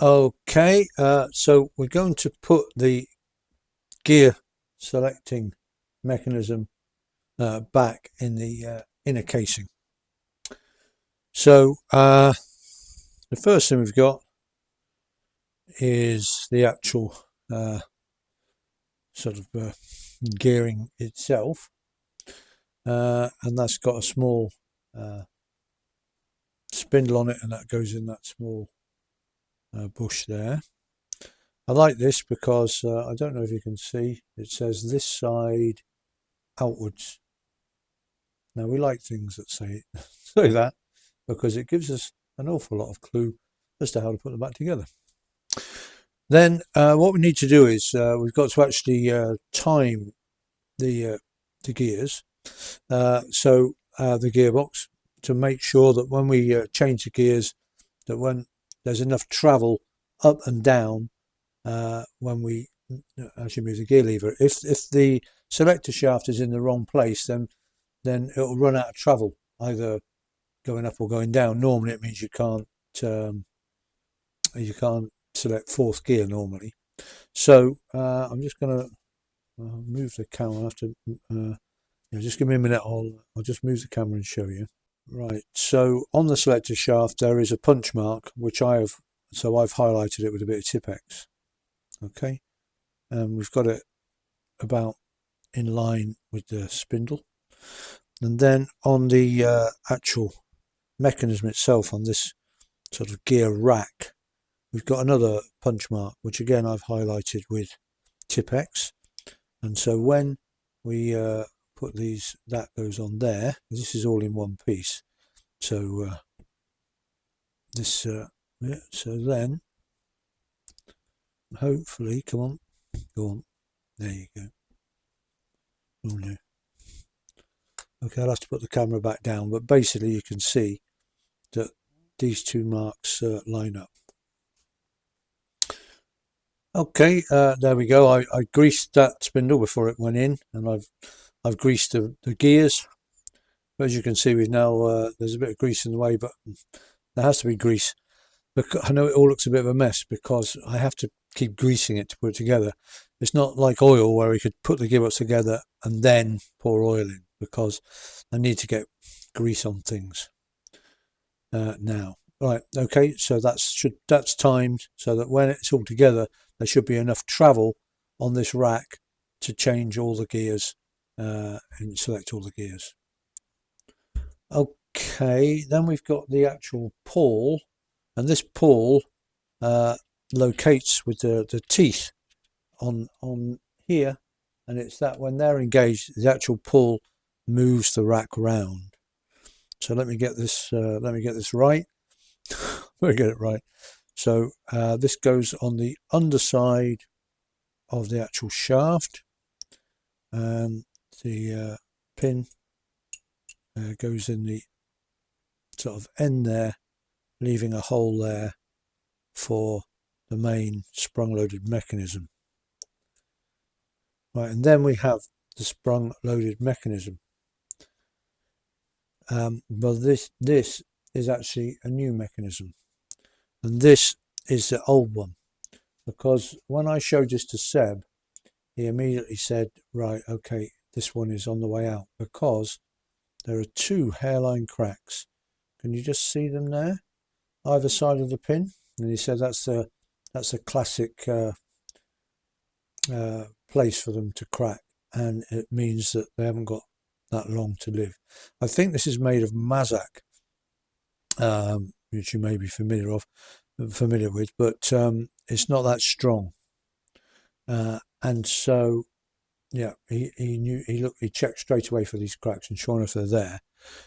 Okay, so we're going to put the gear selecting mechanism back in the inner casing. So the first thing we've got is the actual sort of gearing itself, and that's got a small spindle on it, and that goes in that small bush there. I like this because I don't know if you can see, it says this side outwards. Now we like things that say that because it gives us an awful lot of clue as to how to put them back together. Then what we need to do is we've got to actually time the gears, so the gearbox, to make sure that when we change the gears, that when there's enough travel up and down when we actually move the gear lever. If the selector shaft is in the wrong place, then it'll run out of travel, either going up or going down. Normally it means you can't select fourth gear normally. So I'm just going to move the camera. I have to just give me a minute. I'll just move the camera and show you. Right, so on the selector shaft there is a punch mark, which I've highlighted it with a bit of Tipp-Ex. Okay, and we've got it about in line with the spindle. And then on the actual mechanism itself, on this sort of gear rack, we've got another punch mark, which again I've highlighted with Tipp-Ex. And so when we put these, that goes on there. This is all in one piece. So so then hopefully, come on, go on. There you go. Oh no. Okay, I'll have to put the camera back down, but basically you can see that these two marks line up. Okay, there we go. I greased that spindle before it went in, and I've greased the gears. As you can see, we've now there's a bit of grease in the way, but there has to be grease. Because I know it all looks a bit of a mess because I have to keep greasing it to put it together. It's not like oil where we could put the gearbox together and then pour oil in, because I need to get grease on things now. Right, okay, so that's timed so that when it's all together, there should be enough travel on this rack to change all the gears and select all the gears. Okay, then we've got the actual pawl, and this pawl locates with the teeth on here, and it's that when they're engaged, the actual pawl moves the rack round. So let me get this right. We'll get it right. So this goes on the underside of the actual shaft, and the pin goes in the sort of end there, leaving a hole there for the main sprung loaded mechanism. Right, and then we have the sprung loaded mechanism. Well, this is actually a new mechanism, and this is the old one, because when I showed this to Seb, he immediately said, right, okay, this one is on the way out, because there are two hairline cracks. Can you just see them there, either side of the pin? And he said that's a classic place for them to crack, and it means that they haven't got that long to live. I think this is made of Mazak, which you may be familiar with, but it's not that strong. And so, yeah, he checked straight away for these cracks, and sure enough, they're there.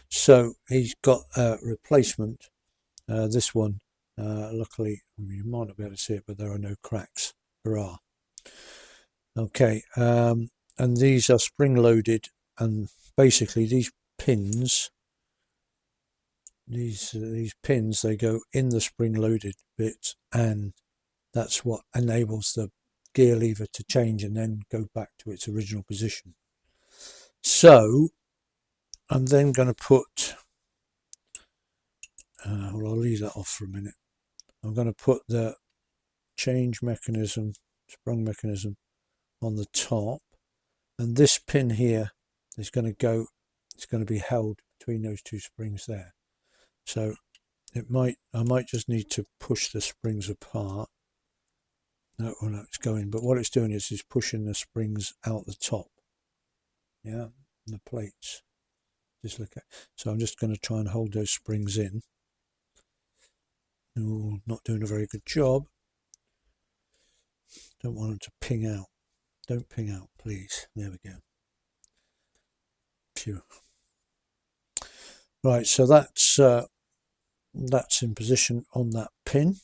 So he's got a replacement. This one, luckily, you might not be able to see it, but there are no cracks. Hurrah! Okay, and these are spring loaded, and basically these pins, these pins, they go in the spring loaded bit, and that's what enables the gear lever to change and then go back to its original position. So I'm then going to put well, I'll leave that off for a minute. I'm going to put the change mechanism, sprung mechanism on the top, and this pin here is going to go, it's going to be held between those two springs there. So I might just need to push the springs apart. No, well, no, it's going, but what it's doing is pushing the springs out the top. Yeah, the plates. Just look at. So I'm just going to try and hold those springs in. Ooh, not doing a very good job. Don't want them to ping out. Don't ping out, please. There we go. Phew. Right, so that's in position on that pin,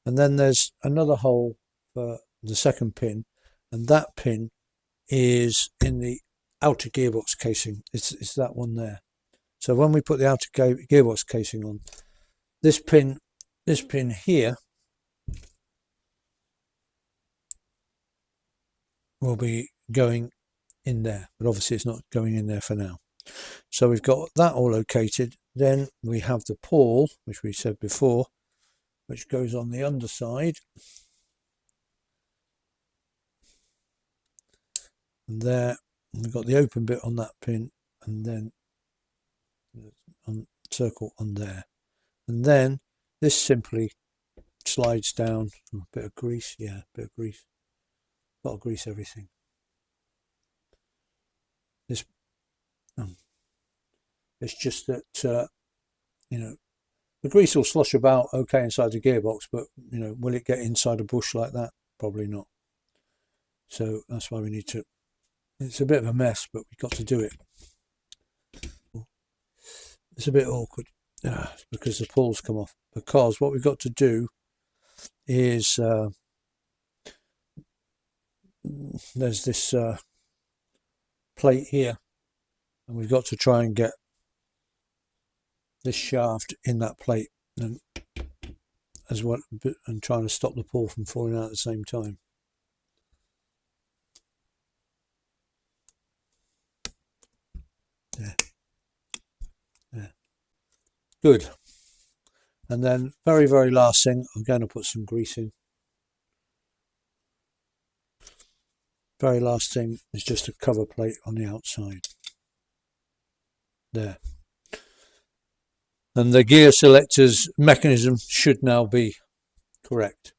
and then there's another hole for the second pin, and that pin is in the outer gearbox casing. It's that one there. So when we put the outer gearbox casing on, this pin here will be going in there, but obviously it's not going in there for now. So we've got that all located. Then we have the pawl, which we said before, which goes on the underside. And there we've got the open bit on that pin, and then on circle on there. And then this simply slides down. A bit of grease, yeah, a bit of grease. Got to grease everything. This it's just that you know, the grease will slosh about okay inside the gearbox, but you know, will it get inside a bush like that? Probably not. So that's why we need to. It's a bit of a mess, but we've got to do it. It's a bit awkward because the pawls come off. Because what we've got to do is there's this plate here, and we've got to try and get this shaft in that plate, and as well, and trying to stop the pawl from falling out at the same time. Yeah. Yeah. Good. And then very, very last thing, I'm going to put some grease in. Very last thing is just a cover plate on the outside. There. And the gear selector's mechanism should now be correct.